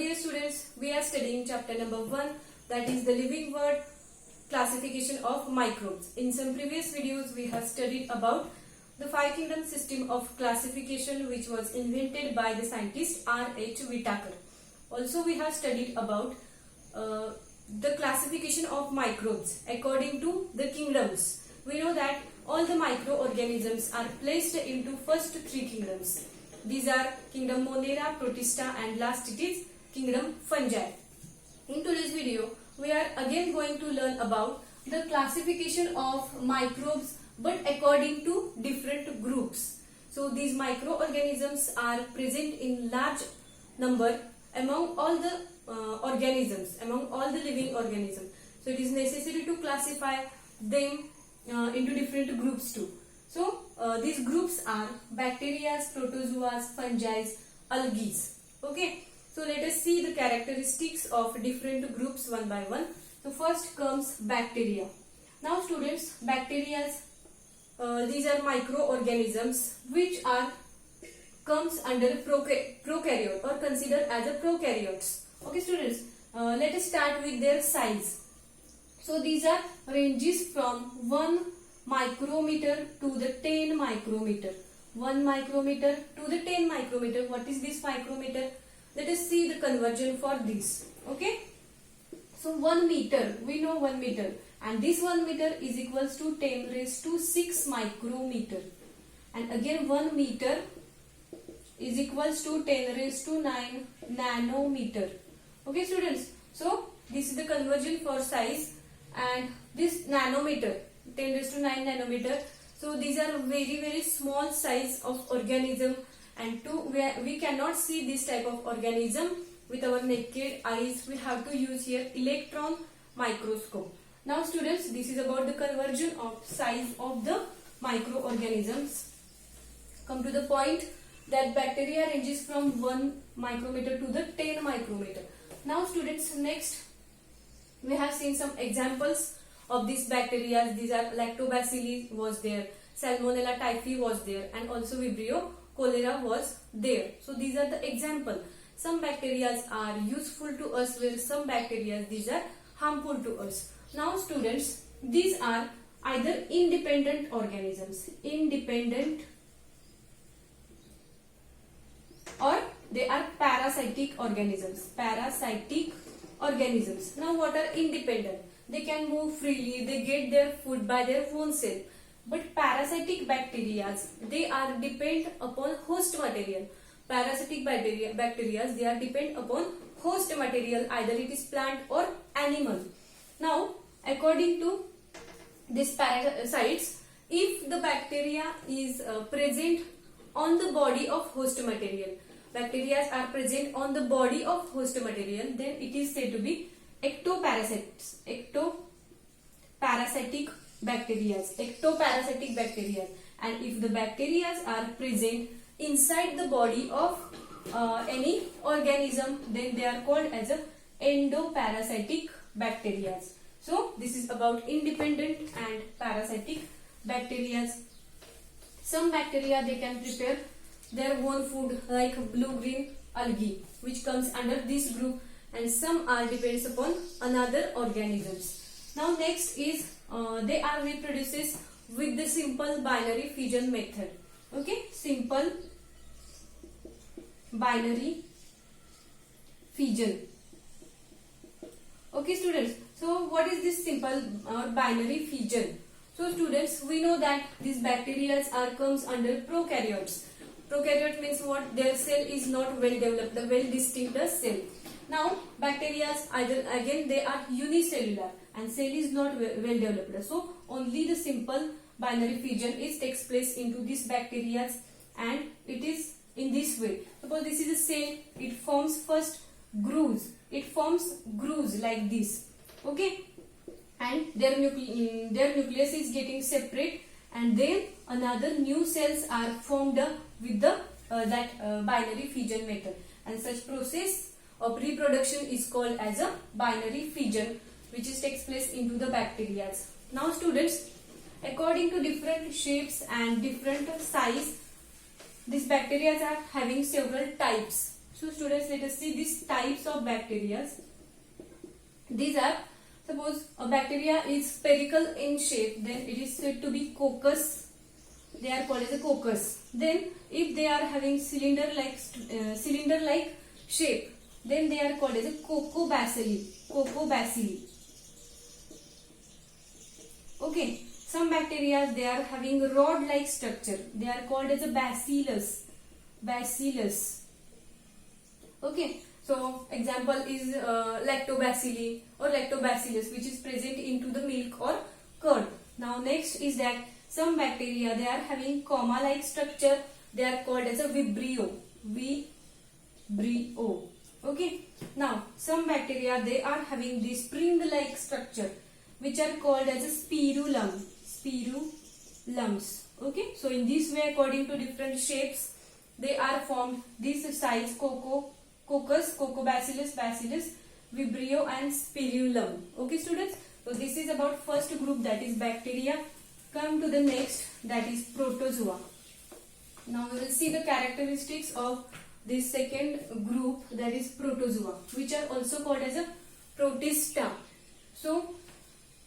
dear students, we are studying chapter number 1, that is the living world classification of microbes. In some previous videos we have studied about the 5 kingdom system of classification which was invented by the scientist R.H. Whitaker. Also we have studied about the classification of microbes according to the kingdoms. We know that all the microorganisms are placed into first 3 kingdoms. These are kingdom Monera, Protista, and last it is kingdom Fungi. In today's video, we are again going to learn about the classification of microbes but according to different groups. So these microorganisms are present in large number among all the organisms, among all the living organisms. So it is necessary to classify them into different groups too. So these groups are bacteria, protozoas, fungi, algae. Okay. So let us see the characteristics of different groups one by one. So first comes bacteria. Now students, bacteria, these are microorganisms which comes under prokaryote or considered as a prokaryotes. Okay students, let us start with their size. So these are ranges from 1 micrometer to the 10 micrometer. 1 micrometer to the 10 micrometer. What is this micrometer? Let us see the conversion for this. Okay. So 1 meter, we know 1 meter, and this 1 meter is equals to 10 raised to 6 micrometer. And again 1 meter is equals to 10 raised to 9 nanometer. Okay students. So this is the conversion for size, and this nanometer 10 raised to 9 nanometer. So these are very small size of organism, and we cannot see this type of organism with our naked eyes. We have to use here electron microscope. Now students, this is about the conversion of size of the microorganisms. Come to the point that bacteria ranges from 1 micrometer to the 10 micrometer. Now students, next we have seen some examples of these bacteria. These are lactobacilli was there, salmonella typhi was there, and also vibrio cholera was there. So these are the example. Some bacteria are useful to us, where some bacteria these are harmful to us. Now students, these are either independent organisms, independent, or they are parasitic organisms, parasitic organisms. Now what are independent? They can move freely, they get their food by their own self. But parasitic bacteria, they are depend upon host material. Parasitic bacteria, they are depend upon host material, either it is plant or animal. Now according to these parasites, if the bacteria is present on the body of host material, bacteria are present on the body of host material, then it is said to be ectoparasites, ectoparasitic bacteria. And if the bacteria are present inside the body of any organism, then they are called as a endoparasitic bacteria. So this is about independent and parasitic bacteria. Some bacteria, they can prepare their own food, like blue-green algae, which comes under this group, and some are depends upon another organisms. Now next is they are reproduces with the simple binary fission method. Okay, simple binary fission. Okay students, so what is this simple binary fission? So students, we know that these bacteria comes under prokaryotes. Prokaryote means what? Their cell is not well developed, the well distinct cell. Now bacteria, either again they are unicellular and cell is not well developed. So only the simple binary fission takes place into these bacteria, and it is in this way. Suppose this is a cell, it forms first grooves. It forms grooves like this. Okay, and their nucleus is getting separate, and then another new cells are formed with the binary fission method, and such process of reproduction is called as a binary fission, which takes place into the bacteria. Now students, according to different shapes and different size, these bacteria are having several types. So students, let us see these types of bacteria. These are, suppose a bacteria is spherical in shape, then it is said to be coccus. They are called as a coccus. Then if they are having cylinder-like shape, then they are called as a coccobacilli. Coccobacilli. Okay. Some bacteria, they are having rod-like structure. They are called as a bacillus. Bacillus. Okay. So example is lactobacilli or lactobacillus, which is present into the milk or curd. Now next is that some bacteria, they are having comma-like structure. They are called as a vibrio. Vibrio. Okay. Now some bacteria, they are having this spring-like structure, which are called as a spirulum. Spirulums. Okay. So in this way, according to different shapes, they are formed. This size coccus, coccobacillus, bacillus, vibrio and spirulum. Okay students. So this is about first group, that is bacteria. Come to the next, that is protozoa. Now we will see the characteristics of this second group, that is protozoa, which are also called as a protista. So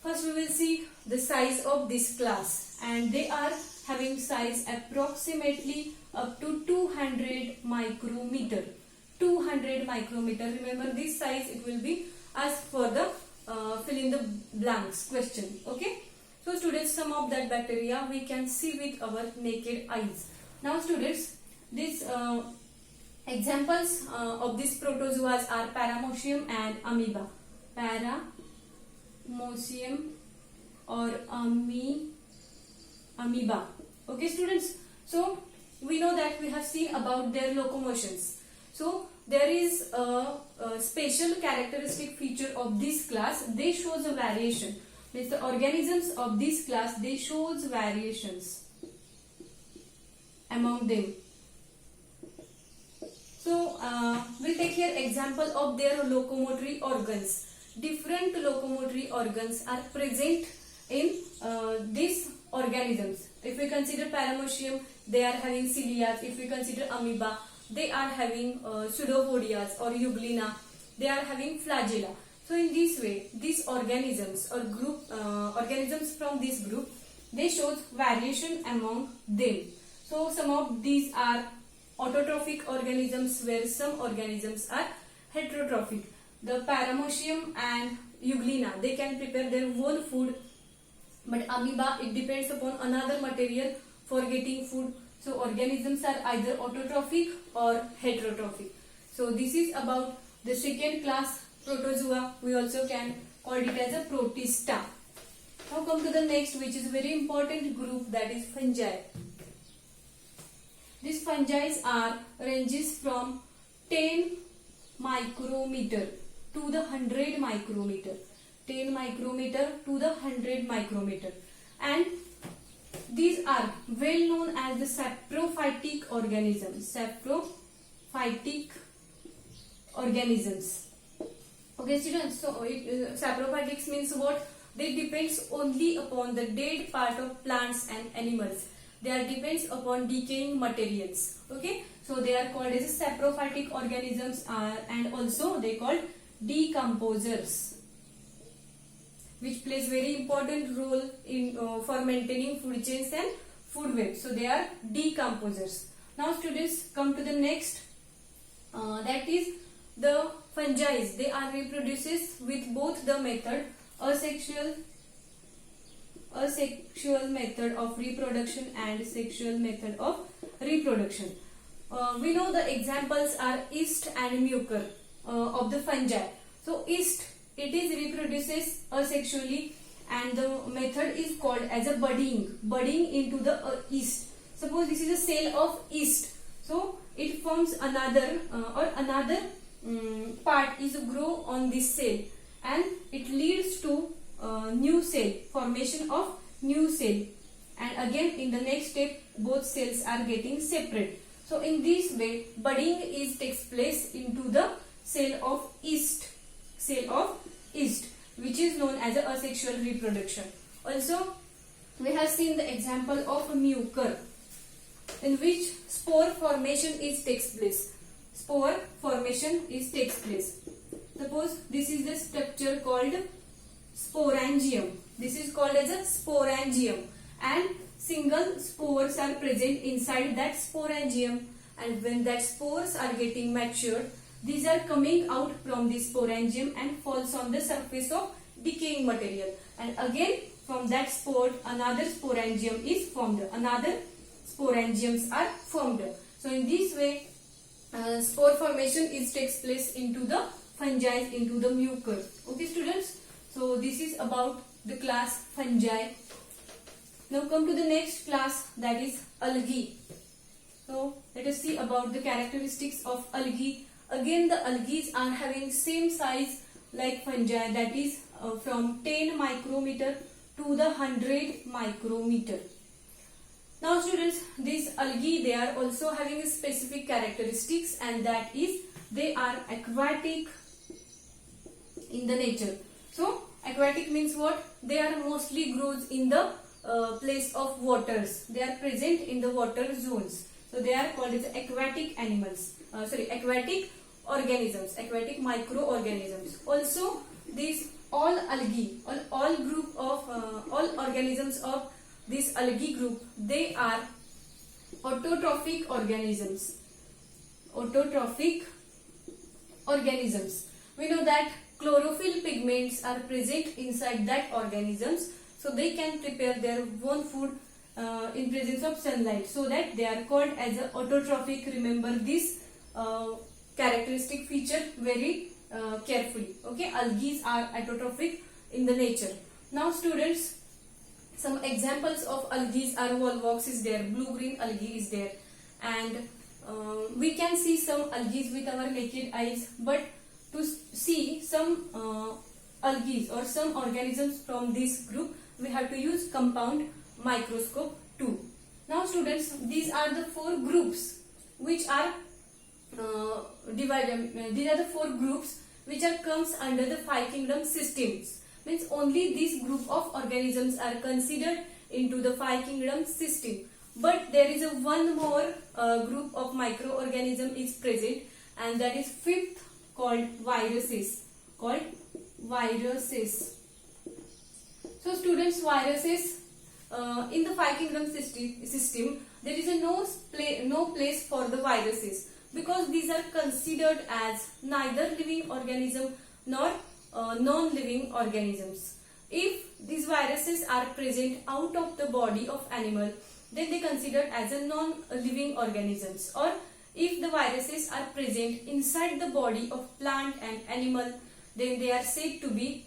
first we will see the size of this class, and they are having size approximately up to 200 micrometer. 200 micrometer. Remember this size, it will be asked for the fill in the blanks question. Okay. So students, some of that bacteria we can see with our naked eyes. Now students, these examples of these protozoas are paramecium and amoeba. Paramecium or amoeba. Okay students. So we know that we have seen about their locomotions. So there is a special characteristic feature of this class. They shows a variation. Means the organisms of this class, they shows variations among them. So we'll take here example of their locomotory organs. Different locomotory organs are present in these organisms. If we consider paramecium, they are having cilia. If we consider amoeba, they are having pseudopodias or euglena. They are having flagella. So in this way, these organisms or organisms from this group, they show variation among them. So some of these are autotrophic organisms, where some organisms are heterotrophic. The paramecium and euglena, they can prepare their own food, but amoeba, it depends upon another material for getting food. So organisms are either autotrophic or heterotrophic. So this is about the second class, protozoa. We also can call it as a protista. Now come to the next, which is a very important group, that is fungi. These fungi are ranges from 10 micrometer to the 100 micrometer. 10 micrometer to the 100 micrometer. And these are well known as the saprophytic organisms. Saprophytic organisms. Okay students, so saprophytics means what? They depends only upon the dead part of plants and animals. They are depends upon decaying materials. Okay, so they are called as saprophytic organisms, and also they called decomposers, which plays very important role in for maintaining food chains and food web. So they are decomposers. Now students, come to the next, that is the fungi. They are reproduces with both the method asexual method of reproduction and sexual method of reproduction. We know the examples are yeast and mucor of the fungi. So yeast, it is reproduces asexually, and the method is called as a budding into the yeast. Suppose this is a cell of yeast, so it forms another part is grow on this cell, and it leads to new cell, formation of new cell, and again in the next step both cells are getting separate. So in this way budding takes place into the cell of yeast, which is known as a asexual reproduction. Also we have seen the example of mucor, in which spore formation takes place. Spore formation takes place. Suppose this is the structure called sporangium. This is called as a sporangium, and single spores are present inside that sporangium, and when that spores are getting matured, these are coming out from the sporangium and falls on the surface of decaying material, and again from that spore another sporangium is formed, another sporangiums are formed. So in this way spore formation takes place into the fungi, into the mucus. Okay students, so this is about the class fungi. Now come to the next class, that is algae. So let us see about the characteristics of algae. Again the algae are having same size like fungi, that is from 10 micrometer to the 100 micrometer. Now students, these algae, they are also having specific characteristics, and that is they are aquatic in the nature. So aquatic means what? They are mostly grows in the place of waters. They are present in the water zones. So they are called as aquatic animals. Aquatic organisms, aquatic microorganisms. Also these all algae, all group of all organisms of this algae group, they are autotrophic organisms. Autotrophic organisms. We know that chlorophyll pigments are present inside that organisms, so they can prepare their own food in presence of sunlight, so that they are called as a autotrophic. Remember this characteristic feature very carefully. Okay, algae are autotrophic in the nature. Now students, some examples of algae are volvox is there, blue-green algae is there, and we can see some algae with our naked eyes, but to see some algae or some organisms from this group, we have to use compound microscope too. Now students, these are the four groups which are divided. These are the four groups which are comes under the five kingdom systems. Means only this group of organisms are considered into the five kingdom system. But there is a one more group of microorganism is present, and that is fifth, called viruses. Called viruses. So students, viruses in the five kingdom system, there is a no place for the viruses, because these are considered as neither living organism nor non-living organisms. If these viruses are present out of the body of animal, then they considered as a non-living organisms. Or if the viruses are present inside the body of plant and animal, then they are said to be,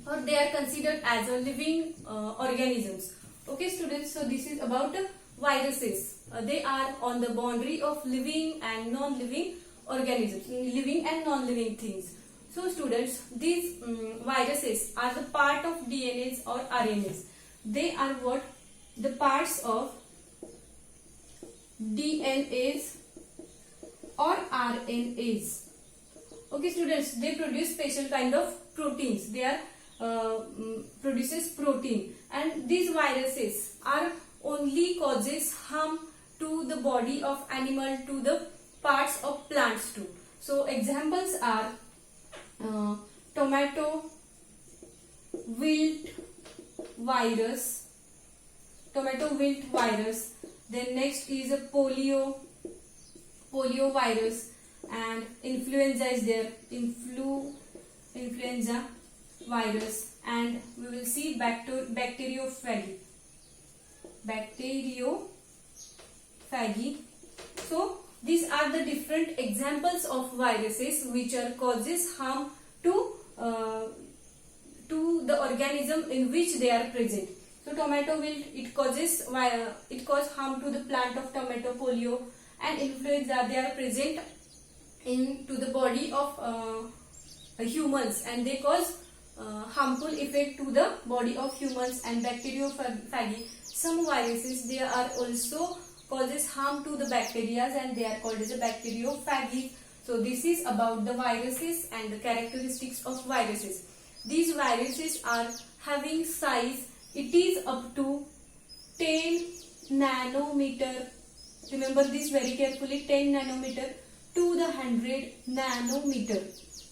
or they are considered as a living organisms. Okay students, so this is about viruses. They are on the boundary of living and non-living organisms, living and non-living things. So students, these viruses are the part of DNAs or RNAs. They are what? The parts of DNAs or RNAs. Okay students, they produce special kind of proteins. They are produces protein, and these viruses are only causes harm to the body of animal, to the parts of plants too. So examples are tomato wilt virus, then next is a polio virus, and influenza is there, influenza virus, and we will see bacteriophagy. So these are the different examples of viruses which are causes harm to the organism in which they are present. So tomato wilt, it causes harm to the plant of tomato. Polio and influenza, they are present into the body of humans, and they cause harmful effect to the body of humans. And bacteriophagy, some viruses, they are also causes harm to the bacteria, and they are called as a bacteriophagy. So this is about the viruses and the characteristics of viruses. These viruses are having size, it is up to 10 nanometer. Remember this very carefully, 10 nanometer to the 100 nanometer.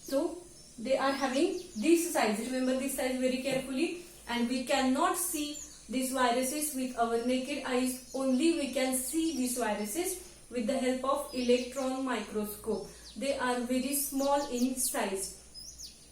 So they are having this size. Remember this size very carefully, and we cannot see these viruses with our naked eyes. Only we can see these viruses with the help of electron microscope. They are very small in size.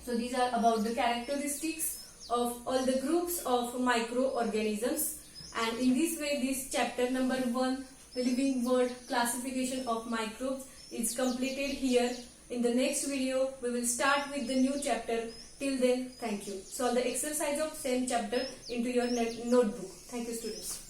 So these are about the characteristics of all the groups of microorganisms. And in this way, this chapter number 1, the living world classification of microbes, is completed here. In the next video, we will start with the new chapter. Till then, thank you. Solve the exercise of same chapter into your notebook. Thank you, students.